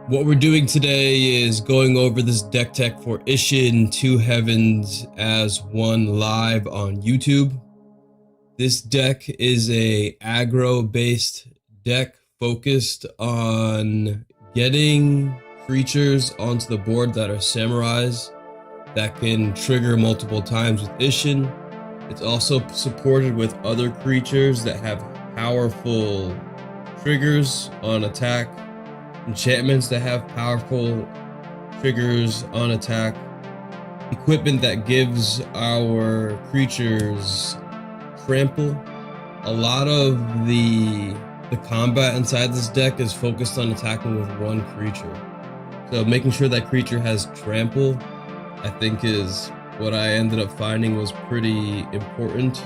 What we're doing today is going over this deck tech for Isshin 2 Heavens as one live on YouTube. This deck is a aggro based deck focused on getting creatures onto the board that are samurais that can trigger multiple times with Isshin. It's also supported with other creatures that have powerful triggers on attack, enchantments that have powerful triggers on attack, equipment that gives our creatures trample. A lot of the combat inside this deck is focused on attacking with one creature. So making sure that creature has trample, I think, is what I ended up finding was pretty important.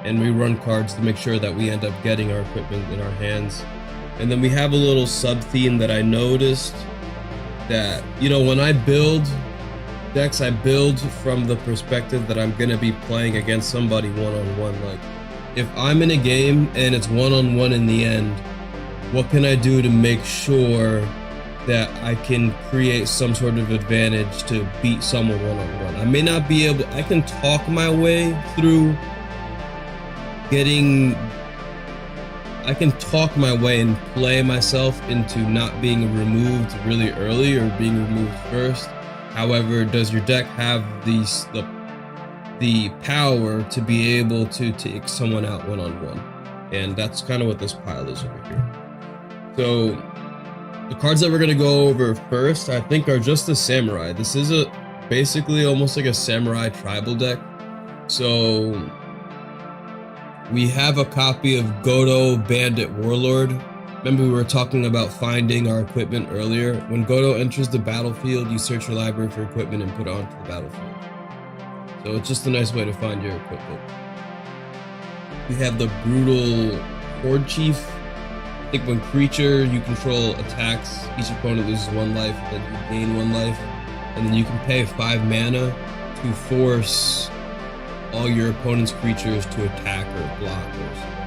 And we run cards to make sure that we end up getting our equipment in our hands. And then we have a little sub-theme that I noticed that, you know, when I build decks, I build from the perspective that I'm going to be playing against somebody one-on-one. Like, if I'm in a game and it's one-on-one in the end, what can I do to make sure that I can create some sort of advantage to beat someone one-on-one? I may not be able, I can talk my way through I can talk my way and play myself into not being removed really early or being removed first. However, does your deck have the power to be able to take someone out one-on-one? And that's kind of what this pile is over here. So the cards that we're going to go over first, I think, are just the samurai. This is basically almost like a samurai tribal deck. So we have a copy of Godo Bandit Warlord. Remember, we were talking about finding our equipment earlier. When Godo enters the battlefield, you search your library for equipment and put it onto the battlefield. So it's just a nice way to find your equipment. We have the Brutal Horde Chief. I think when creature you control attacks, each opponent loses 1 life, then you gain 1 life. And then you can pay 5 mana to force all your opponent's creatures to attack or block or something.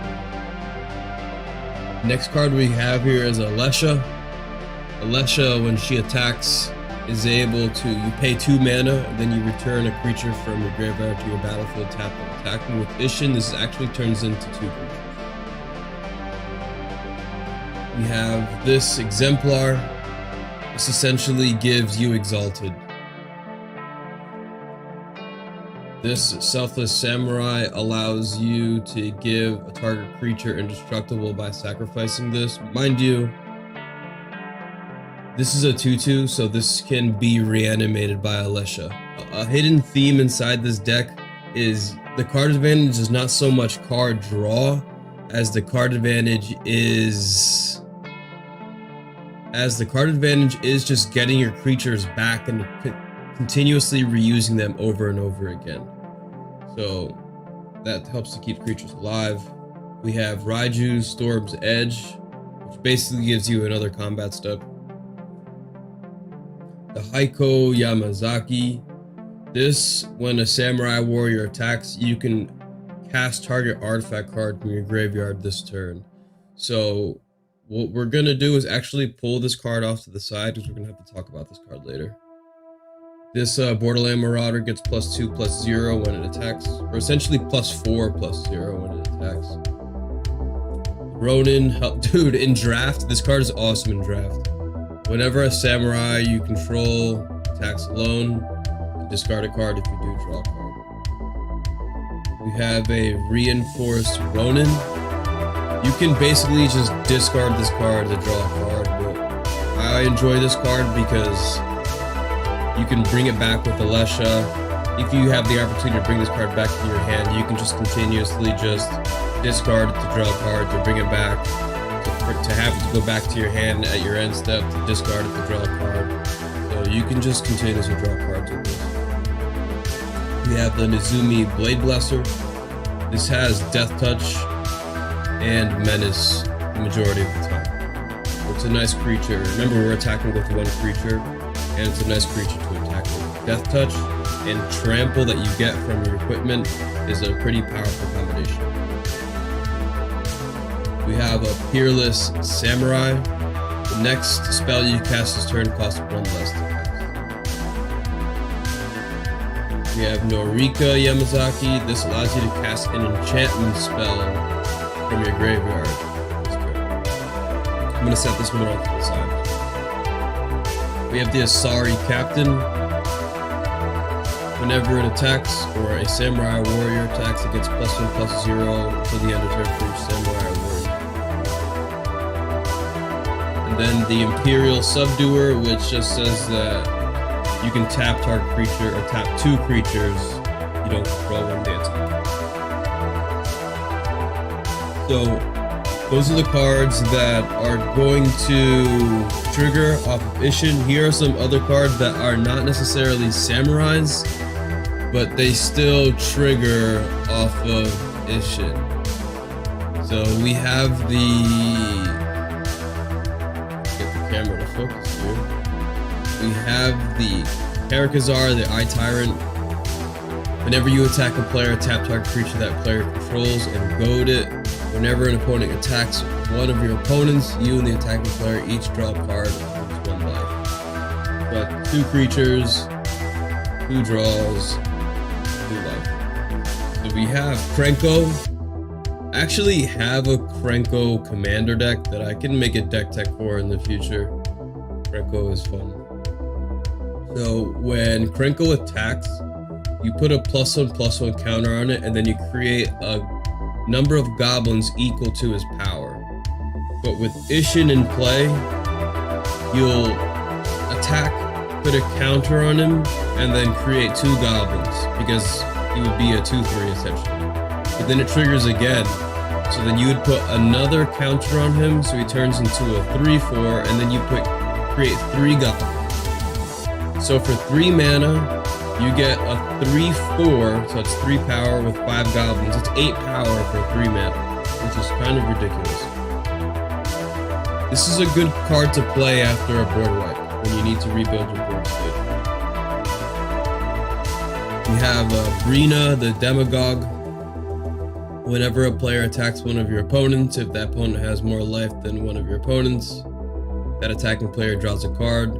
Next card we have here is Alesha. Alesha, when she attacks, is able to, you pay 2 mana, and then you return a creature from your graveyard to your battlefield tapped and attacking. With Isshin, this actually turns into 2 creatures. We have this Exemplar. This essentially gives you Exalted. This Selfless Samurai allows you to give a target creature indestructible by sacrificing this. Mind you, this is a 2/2, so this can be reanimated by Alesha. A hidden theme inside this deck is the card advantage is not so much card draw as the card advantage is just getting your creatures back and continuously reusing them over and over again. So that helps to keep creatures alive. We have Raiju's Storm's Edge, which basically gives you another combat step. The Heiko Yamazaki. This, when a samurai warrior attacks, you can cast target artifact card from your graveyard this turn. So what we're gonna do is actually pull this card off to the side, because we're gonna have to talk about this card later. This Borderland Marauder gets +2/+0 when it attacks, or essentially +4/+0 when it attacks. Ronin, dude, in draft, this card is awesome in draft. Whenever a samurai you control attacks alone, you discard a card. If you do, draw a card. We have a Reinforced Ronin. You can basically just discard this card to draw a card, but I enjoy this card because you can bring it back with Alesha. If you have the opportunity to bring this card back to your hand, you can just continuously just discard it to draw a card, to bring it back, to have it to go back to your hand at your end step, to discard it to draw a card. So you can just continuously draw cards with this. We have the Nezumi Blade Blesser. This has Death Touch and Menace the majority of the time. It's a nice creature. Remember, we're attacking with 1 creature, and it's a nice creature to attack with. Death Touch and Trample that you get from your equipment is a pretty powerful combination. We have a Peerless Samurai. The next spell you cast this turn costs 1 less to cast. We have Norika Yamazaki. This allows you to cast an enchantment spell from your graveyard. I'm gonna set this one off to the side. We have the Asari Captain. Whenever it attacks, or a Samurai Warrior attacks, it gets +1/+0 until the end of turn for each Samurai Warrior. And then the Imperial Subduer, which just says that you can tap target creature or tap 2 creatures you don't control when they attack. So those are the cards that are going to trigger off of Isshin. Here are some other cards that are not necessarily samurais, but they still trigger off of Isshin. So we have the... Get the camera to focus here. We have the Karakazar, the Eye Tyrant. Whenever you attack a player, tap target creature that player controls and goad it. Whenever an opponent attacks one of your opponents, you and the attacking player each draw a card with 1 life. But 2 creatures, 2 draws, 2 life. So we have Krenko. I actually have a Krenko commander deck that I can make a Dech Tech for in the future. Krenko is fun. So when Krenko attacks, you put a +1/+1 counter on it, and then you create a number of goblins equal to his power. But with Isshin in play, you'll attack, put a counter on him, and then create 2 goblins, because he would be a 2/3 essentially. But then it triggers again, so then you would put another counter on him, so he turns into a 3/4, and then you create 3 goblins. So for 3 mana, you get a 3/4, so it's 3 power with 5 goblins. It's 8 power for 3 mana, which is kind of ridiculous. This is a good card to play after a board wipe, when you need to rebuild your board state. We have Brina, the Demagogue. Whenever a player attacks one of your opponents, if that opponent has more life than one of your opponents, that attacking player draws a card,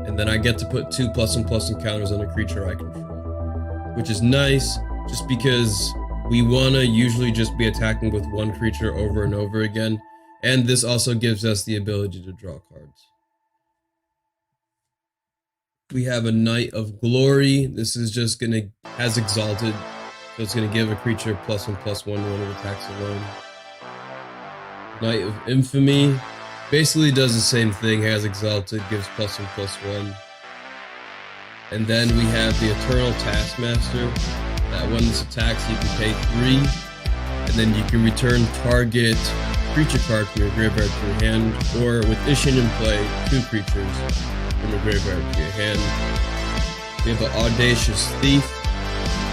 and then I get to put 2 +1/+1 counters on a creature I control. Which is nice, just because we want to usually just be attacking with 1 creature over and over again, and this also gives us the ability to draw cards. We have a Knight of Glory. This is just gonna, has Exalted, so it's gonna give a creature +1/+1 when it attacks alone. Knight of Infamy basically does the same thing, has Exalted, gives +1/+1. And then we have the Eternal Taskmaster, that when this attacks you can pay 3, and then you can return target creature card from your graveyard to your hand, or with Isshin in play, 2 creatures from your graveyard to your hand. We have an Audacious Thief.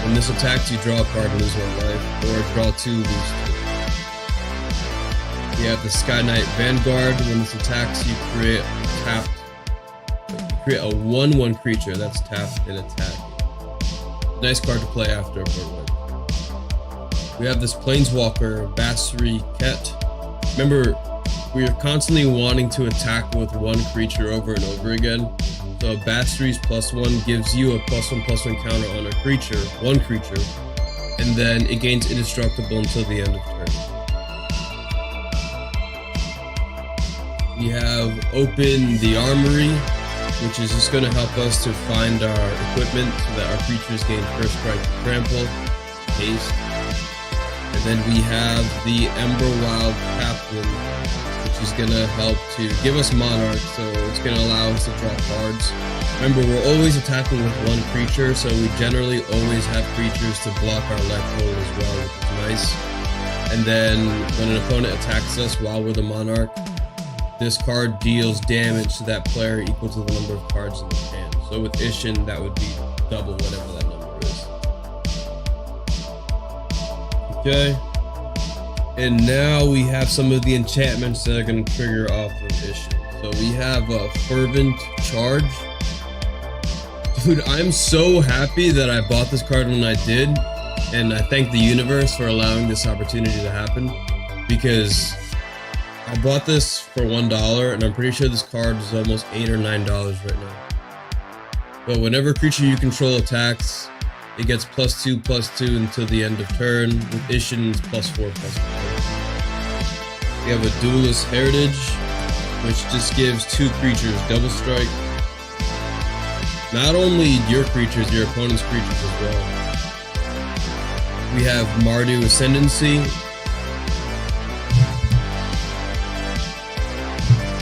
When this attacks you draw a card and lose 1 life, or draw 2, lose 2. We have the Sky Knight Vanguard. When this attacks you create a 1/1 creature that's tapped and attack. Nice card to play after a board wipe. We have this Planeswalker, Basri Ket. Remember, we are constantly wanting to attack with 1 creature over and over again. So Basri's +1 gives you a +1/+1 counter on a creature, 1 creature, and then it gains indestructible until the end of turn. We have Open the Armory, which is just going to help us to find our equipment so that our creatures gain first strike, trample, haste. And then we have the Emberwild Captain, which is going to help to give us Monarch, so it's going to allow us to draw cards. Remember, we're always attacking with 1 creature, so we generally always have creatures to block our left hole as well, which is nice. And then when an opponent attacks us while we're the Monarch, this card deals damage to that player equal to the number of cards in their hand. So with Isshin, that would be double whatever that number is. Okay. And now we have some of the enchantments that are going to trigger off of Isshin. So we have a Fervent Charge. Dude, I'm so happy that I bought this card when I did. And I thank the universe for allowing this opportunity to happen. Because I bought this for $1, and I'm pretty sure this card is almost $8 or $9 right now. But whenever a creature you control attacks, it gets +2/+2 until the end of turn. With Isshin, it's +4/+4. We have a Duelist Heritage, which just gives 2 creatures double strike. Not only your creatures, your opponent's creatures as well. We have Mardu Ascendancy.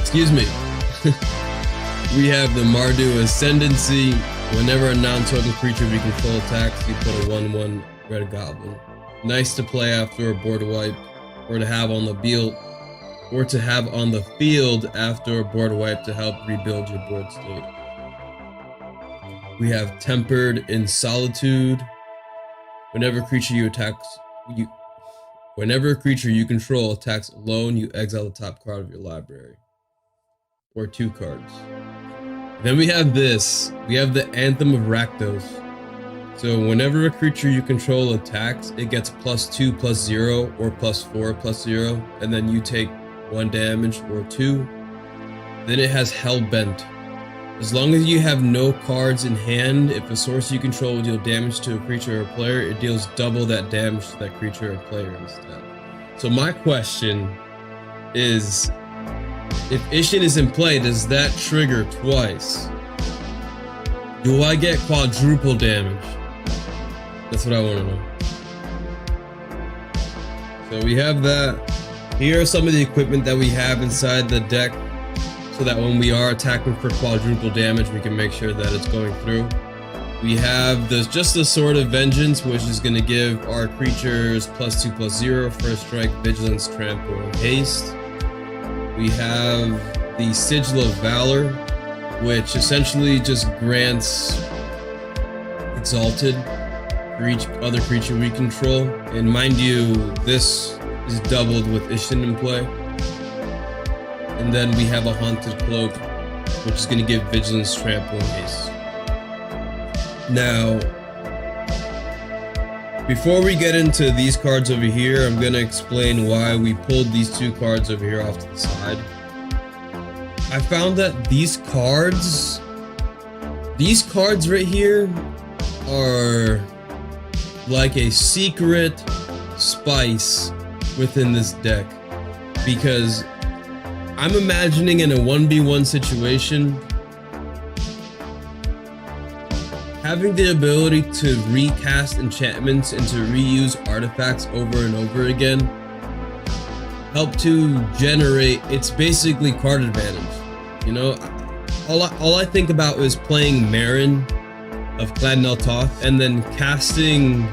Excuse me. We have the Mardu Ascendancy. Whenever a non-token creature we control attacks, you put a 1/1 red goblin. Nice to play after a board wipe, or to have on the field after a board wipe to help rebuild your board state. We have Tempered in Solitude. Whenever a creature you control attacks alone, you exile the top card of your library, or 2 cards. Then we have this. We have the Anthem of Rakdos. So whenever a creature you control attacks, it gets +2/+0 or +4/+0, and then you take 1 damage or 2. Then it has Hellbent. As long as you have no cards in hand, if a source you control will deal damage to a creature or a player, it deals double that damage to that creature or player instead. So my question is, if Isshin is in play, does that trigger twice? Do I get quadruple damage? That's what I want to know. So we have that. Here are some of the equipment that we have inside the deck, so that when we are attacking for quadruple damage, we can make sure that it's going through. We have just the Sword of Vengeance, which is going to give our creatures +2/+0, first strike, vigilance, trample, and haste. We have the Sigil of Valor, which essentially just grants Exalted for each other creature we control. And mind you, this is doubled with Isshin in play. And then we have a Haunted Cloak, which is going to give vigilance, trample, and haste. Now, before we get into these cards over here, I'm going to explain why we pulled these 2 cards over here off to the side. I found that these cards right here are like a secret spice within this deck, because I'm imagining in a 1v1 situation, having the ability to recast enchantments and to reuse artifacts over and over again help to generate, it's basically card advantage. You know, all I think about is playing Marin of Clan Neltoth and then casting,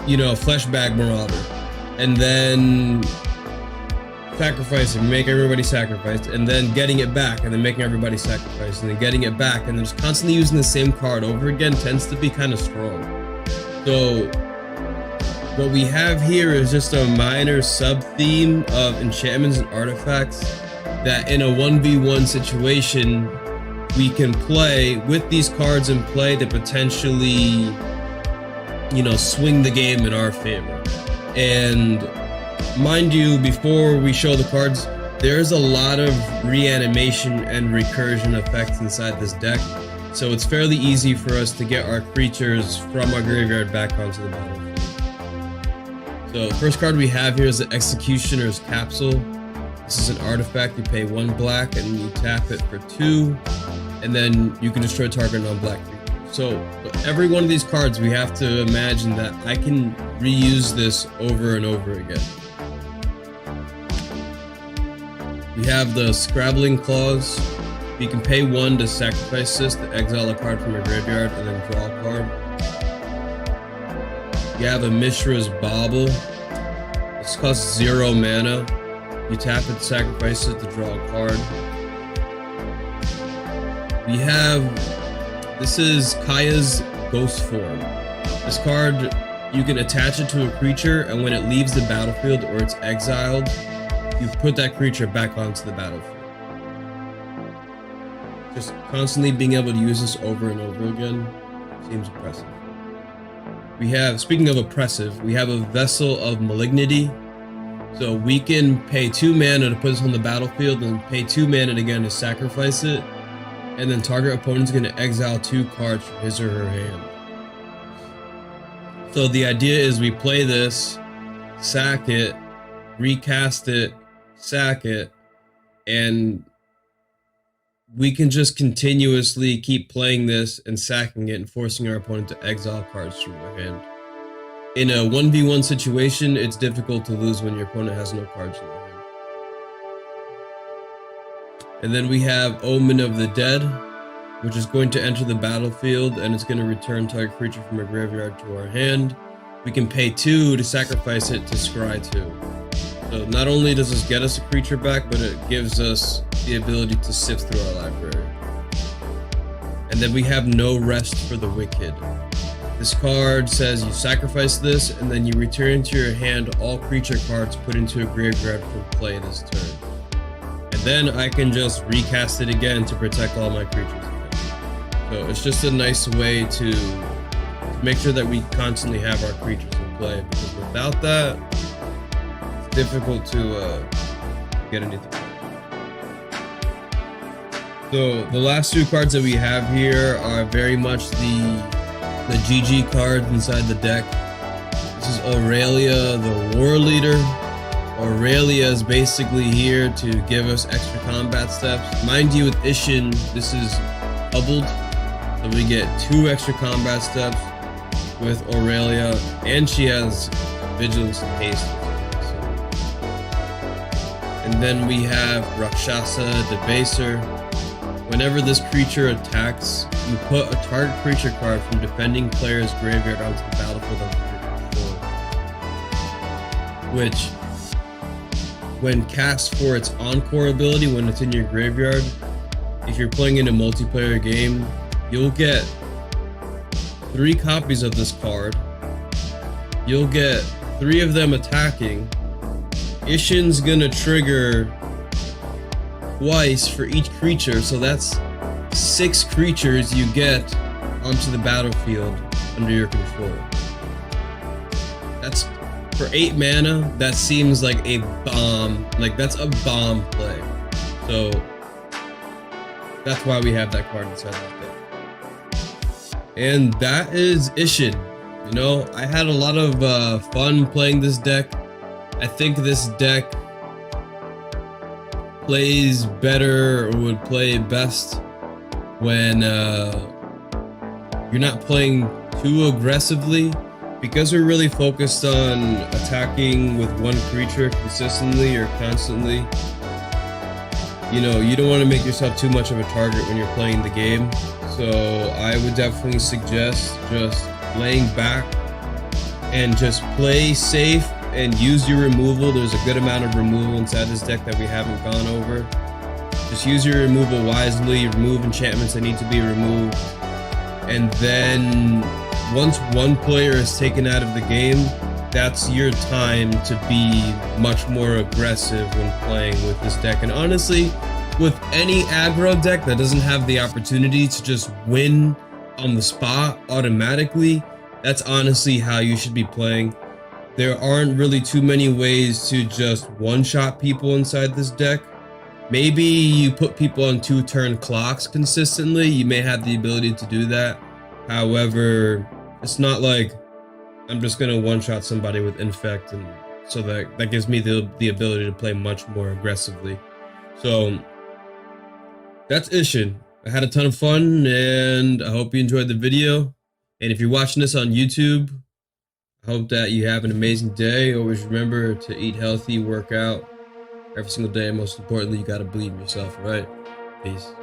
you know, Fleshbag Marauder, and then sacrificing, make everybody sacrifice, and then getting it back, and then making everybody sacrifice, and then getting it back, and then just constantly using the same card over again tends to be kind of strong. So what we have here is just a minor sub-theme of enchantments and artifacts that in a 1v1 situation we can play with these cards in play to potentially, you know, swing the game in our favor. And mind you, before we show the cards, there's a lot of reanimation and recursion effects inside this deck, so it's fairly easy for us to get our creatures from our graveyard back onto the battlefield. So the first card we have here is the Executioner's Capsule. This is an artifact. You pay 1 black and you tap it for 2, and then you can destroy target non-black creature. So every one of these cards, we have to imagine that I can reuse this over and over again. We have the Scrabbling Claws. You can pay 1 to sacrifice this, to exile a card from your graveyard, and then draw a card. You have a Mishra's Bauble. This costs 0 mana. You tap it, sacrifice it to draw a card. We have, this is Kaya's Ghost Form. This card, you can attach it to a creature, and when it leaves the battlefield or it's exiled, you put that creature back onto the battlefield. Just constantly being able to use this over and over again seems oppressive. We have, speaking of oppressive, we have a Vessel of Malignity. So we can pay 2 mana to put this on the battlefield and pay 2 mana again to sacrifice it. And then target opponent's going to exile 2 cards from his or her hand. So the idea is we play this, sack it, recast it, sack it, and we can just continuously keep playing this and sacking it and forcing our opponent to exile cards from their hand. In a 1v1 situation, it's difficult to lose when your opponent has no cards in their hand. And then we have Omen of the Dead, which is going to enter the battlefield and it's going to return target creature from our graveyard to our hand. We can pay 2 to sacrifice it to scry 2. So not only does this get us a creature back, but it gives us the ability to sift through our library. And then we have No Rest for the Wicked. This card says you sacrifice this, and then you return to your hand all creature cards put into a graveyard from play this turn. And then I can just recast it again to protect all my creatures again. So it's just a nice way to make sure that we constantly have our creatures in play, because without that, it's difficult to get anything. So the last 2 cards that we have here are very much the GG cards inside the deck. This is Aurelia, the War Leader. Aurelia is basically here to give us extra combat steps. Mind you, with Isshin, this is doubled, so we get 2 extra combat steps with Aurelia, and she has Vigilance and Haste. And then we have Rakshasa Debaser. Whenever this creature attacks, you put a target creature card from defending player's graveyard onto the battlefield of your control. Which, when cast for its Encore ability when it's in your graveyard, if you're playing in a multiplayer game, you'll get 3 copies of this card. You'll get 3 of them attacking. Isshin's gonna trigger twice for each creature, so that's 6 creatures you get onto the battlefield under your control. That's for 8 mana. That seems like a bomb. Like, that's a bomb play. So that's why we have that card inside this deck. And that is Isshin. You know, I had a lot of fun playing this deck. I think this deck plays better, or would play best, when you're not playing too aggressively, because we're really focused on attacking with 1 creature consistently or constantly. You know, you don't want to make yourself too much of a target when you're playing the game. So I would definitely suggest just laying back and just play safe and use your removal. There's a good amount of removal inside this deck that we haven't gone over. Just use your removal wisely, remove enchantments that need to be removed. And then once 1 player is taken out of the game, that's your time to be much more aggressive when playing with this deck. And honestly, with any aggro deck that doesn't have the opportunity to just win on the spot automatically, that's honestly how you should be playing. There aren't really too many ways to just one-shot people inside this deck. Maybe you put people on 2-turn clocks consistently. You may have the ability to do that. However, it's not like I'm just going to one-shot somebody with Infect, and so that gives me the ability to play much more aggressively. So that's Isshin. I had a ton of fun, and I hope you enjoyed the video. And if you're watching this on YouTube, I hope that you have an amazing day. Always remember to eat healthy, work out every single day, and most importantly, you got to believe in yourself, right? Peace.